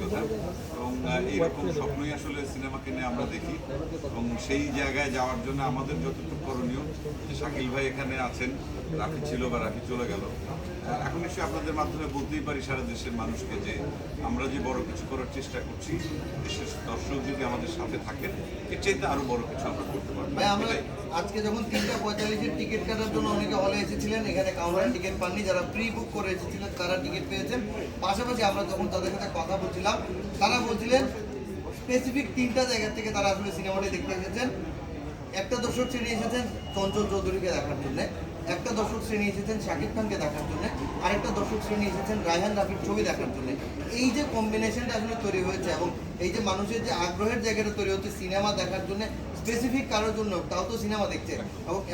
কথা। এবং এইরকম স্বপ্নই আসলে সিনেমাকে নিয়ে আমরা দেখি এবং সেই জায়গায় যাওয়ার জন্য আমাদের যতটুকু করণীয়, যে শাকিল ভাই এখানে আছেন, রাফি ছিল বা রাফি চলে গেল, এখন নিশ্চয়ই আপনাদের মাধ্যমে বলতেই পারি সারা দেশের মানুষকে যে আমরা যে বড় কিছু করার চেষ্টা করছি, দেশের দর্শক যদি আমাদের সাথে থাকেন, এর চাইতে আরো বড় কিছু আমরা করতে পারবো। আজকে যখন 3:45-এর টিকিট কাটার জন্য অনেকে হলে এসেছিলেন, এখানে কাউন্টারে টিকিট পাননি, যারা প্রি বুক করে এসেছিলেন তারা টিকিট পেয়েছেন। পাশাপাশি আমরা যখন তাদের সাথে কথা বলছিলাম, তারা বলছিলেন স্পেসিফিক 3টা জায়গা থেকে তারা আসলে সিনেমাটি দেখতে এসেছেন। একটা দর্শক শ্রেণী এসেছেন চঞ্চল চৌধুরীকে দেখার জন্য, একটা দর্শক শ্রেণী এসেছেন শাকিব খানকে দেখার জন্য, আরেকটা দর্শক শ্রেণী এসেছেন রায়হান রাফির ছবি দেখার জন্য। এই যে কম্বিনেশনটা আসলে তৈরি হয়েছে এবং এই যে মানুষের যে আগ্রহের জায়গাটা তৈরি হচ্ছে সিনেমা দেখার জন্য, স্পেসিফিক কারোর জন্য, তাও তো সিনেমা দেখছে।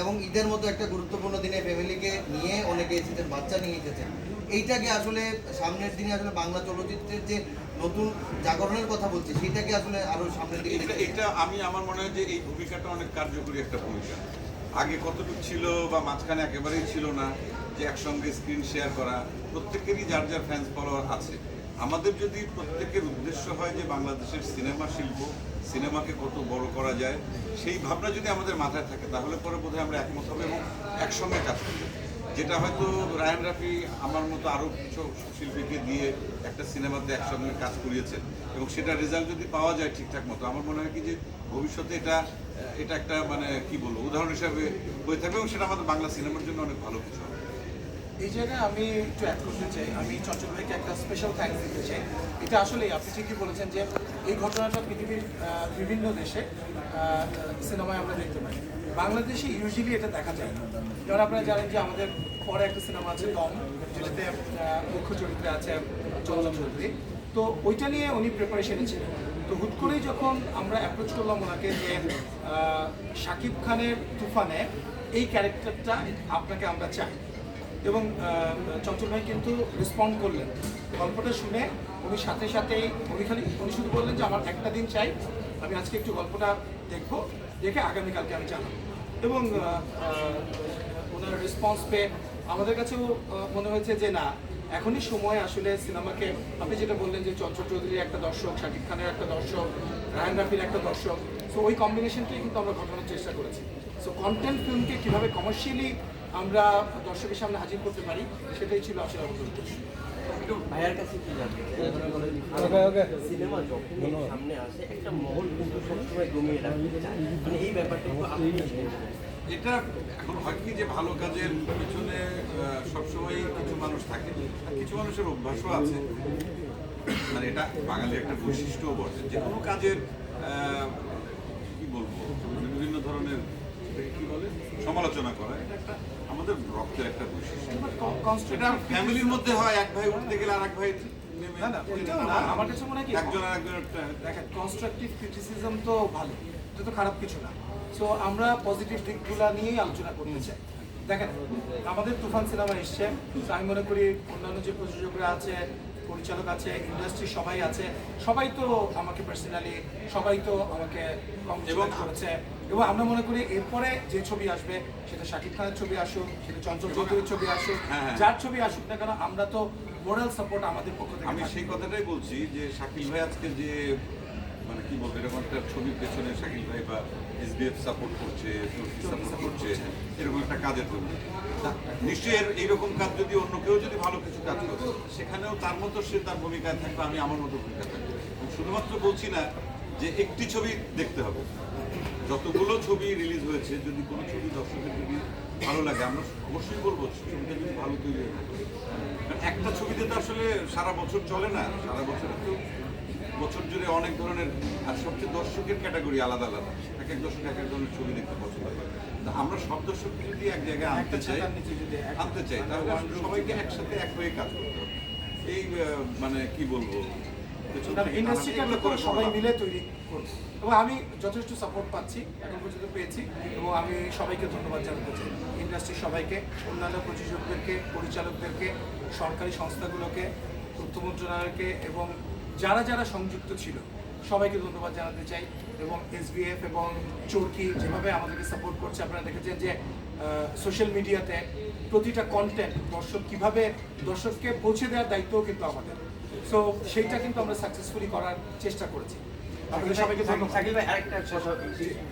এবং ঈদের মতো একটা গুরুত্বপূর্ণ দিনে ফ্যামিলিকে নিয়ে অনেকে এসেছেন, বাচ্চা নিয়ে এসেছেন। এইটাকে আসলে সামনের দিনে আসলে বাংলা চলচ্চিত্রের যে নতুন জাগরণের কথা বলছি, সেটাকে আসলে আরো সামনের দিকে এটা আমি আমার মনে হয় যে এই ভূমিকাটা অনেক কার্যকরী একটা ভূমিকা। আগে কতটুকু ছিল বা মাঝখানে একেবারেই ছিল না যে একসঙ্গে স্ক্রিন শেয়ার করা, প্রত্যেকেরই যার যার ফ্যান্স ফলোয়ার আছে। আমাদের যদি প্রত্যেকের উদ্দেশ্য হয় যে বাংলাদেশের সিনেমা শিল্প, সিনেমাকে কত বড় করা যায়, সেই ভাবনা যদি আমাদের মাথায় থাকে, তাহলে পরে বোধহয় আমরা একমত হবে এবং একসঙ্গে কাজ করবো। যেটা হয়তো রায়হান রাফি আমার মতো আরও কিছু শিল্পীকে দিয়ে একটা সিনেমাতে একসঙ্গে কাজ করিয়েছেন এবং সেটা রেজাল্ট যদি পাওয়া যায় ঠিকঠাক মতো, আমার মনে হয় কি যে ভবিষ্যতে এটা একটা মানে কি বলবো উদাহরণ হিসাবে হয়ে থাকবে এবং সেটা আমাদের বাংলা সিনেমার জন্য অনেক ভালো কিছু হবে। এই জায়গায় আমি একটু অ্যাড করতে চাই, আমি চঞ্চল ভাইকে একটা স্পেশাল থ্যাঙ্কস দিতে চাই। এটা আসলে আপনি ঠিকই বলেছেন যে এই ঘটনাটা পৃথিবীর বিভিন্ন দেশে সিনেমায় আমরা দেখতে পাই, বাংলাদেশে ইউজুয়ালি এটা দেখা যায় না। যেমন আপনারা জানেন যে আমাদের পরে একটা সিনেমা আছে দম, যেটাতে মুখ্য চরিত্রে আছে চঞ্চল চৌধুরী, তো ওইটা নিয়ে উনি প্রিপারেশনে ছিলেন। তো হুট করেই যখন আমরা অ্যাপ্রোচ করলাম ওনাকে যে শাকিব খানের তুফানে এই ক্যারেক্টারটা আপনাকে আমরা চাই, এবং চঞ্চল ভাই কিন্তু রেসপন্ড করলেন। গল্পটা শুনে উনি সাথে সাথেই উনি শুধু বললেন যে আমার একটা দিন চাই, আমি আজকে একটু গল্পটা দেখবো, দেখে আগামীকালকে আমি জানাবো। এবং ওনার রেসপন্স পেয়ে আমাদের কাছেও মনে হয়েছে যে না, এখনই সময় আসলে সিনেমাকে, আপনি যেটা বললেন যে চঞ্চল চৌধুরীর একটা দর্শক, শাকিব খানের একটা দর্শক, রায়হান রাফির একটা দর্শক, সো ওই কম্বিনেশনটাই কিন্তু আমরা ঘটানোর চেষ্টা করেছি। সো কন্টেন্ট ফিল্মকে কীভাবে কমার্শিয়ালি আমরা দর্শকের সামনে হাজির করতে পারি, সেটাই ছিল আসলে আমাদের উদ্দেশ্য। ভাইয়ার কাছে কি জানতে সিনেমা যখন সামনে আসে একটা মহল কিন্তু সবসময় জমিয়ে রাখতে চায়, মানে এই ব্যাপারটা একটু আপনি এটা এখন হয় কি যে ভালো কাজের পিছনে সবসময় কিছু মানুষ থাকে, আর কিছু মানুষের অভ্যাসও আছে, মানে এটা বাঙালির একটা বৈশিষ্ট্যও বটে। যে কোনো কাজের কি বলবো বিভিন্ন ধরনের কি বলে সমালোচনা করা, এটা একটা আমাদের রক্তের একটা বৈশিষ্ট্য। এটা ফ্যামিলির মধ্যে হয়, এক ভাই উঠতে গেলে আর এক ভাই আমার কাছে মনে হয় কি একজন আর একজনের দেখেন কনস্ট্রাকটিভ ক্রিটিসিজম তো ভালো, এটা তো খারাপ কিছু না। সো আমরা পজিটিভ দিকগুলো নিয়েই আলোচনা করতে চাই। দেখেন আমাদের তুফান সিনেমা এসছে, তো আমি মনে করি অন্যান্য যে প্রযোজকরা আছে, পরিচালক আছে, ইন্ডাস্ট্রি সবাই আছে, সবাই তো আমাকে পার্সোনালি সবাই তো আমাকে কংগ্রেচুলেট করেছে। এবং আমরা মনে করি এরপরে যে ছবি আসবে, সেটা শাকিব খানের ছবি আসুক, সেটা চঞ্চল চৌধুরীর ছবি আসুক, যার ছবি আসুক না কেন, আমরা তো মোরাল সাপোর্ট আমাদের পক্ষ থেকে। আমি সেই কথাটাই বলছি যে শাকিল ভাই আজকে যে মানে কি বলবো এরকম একটা ছবির পেছনে শাকিল ভাই বা এসবিএফ সাপোর্ট করছে, সাপোর্ট করছে, এরকম একটা কাজের জন্য নিশ্চয়ই এইরকম কাজ যদি অন্য কেউ যদি ভালো কিছু কাজ করে, সেখানেও তার মতো সে তার ভূমিকায় থাকবে, আমি আমার মতো ভূমিকা থাকবো। শুধুমাত্র বলছি না যে একটি ছবি দেখতে হবে, যতগুলো ছবি রিলিজ হয়েছে যদি কোনো ছবি দর্শকের যদি ভালো লাগে, আমরা অবশ্যই বলবো ছবিটা যদি ভালো তৈরি হয়ে থাকে। একটা ছবিতে তো আসলে সারা বছর চলে না, সারা বছর তো বছর জুড়ে অনেক ধরনের, আর সবচেয়ে দর্শকের ক্যাটাগরি আলাদা আলাদা, এক এক দর্শক এক এক ধরনের ছবি দেখতে পছন্দ করে। আমরা সব দর্শককে যদি এক জায়গায় আনতে চাই তাহলে আসলে সবাইকে একসাথে এক হয়ে কাজ করতে হবে। এই মানে কি বলবো ইন্ডাস্ট্রিটা সবাই মিলে তৈরি করছে, এবং আমি যথেষ্ট সাপোর্ট পাচ্ছি, এখন পর্যন্ত পেয়েছি, এবং আমি সবাইকে ধন্যবাদ জানাতে চাই, ইন্ডাস্ট্রির সবাইকে, অন্যান্য প্রযোজকদেরকে, পরিচালকদেরকে, সরকারি সংস্থাগুলোকে, তথ্য মন্ত্রণালয়কে, এবং যারা যারা সংযুক্ত ছিল সবাইকে ধন্যবাদ জানাতে চাই। এবং এসবিএফ এবং চরকি যেভাবে আমাদেরকে সাপোর্ট করছে, আপনারা দেখেছেন যে সোশ্যাল মিডিয়াতে প্রতিটা কন্টেন্ট দর্শককে পৌঁছে দেওয়ার দায়িত্বও কিন্তু আমাদের। সো সেইটা কিন্তু আমরা সাকসেসফুলি করার চেষ্টা করেছি আপনাদের সবাইকে ধন্যবাদ। সাকিব ভাই আরেকটা কথা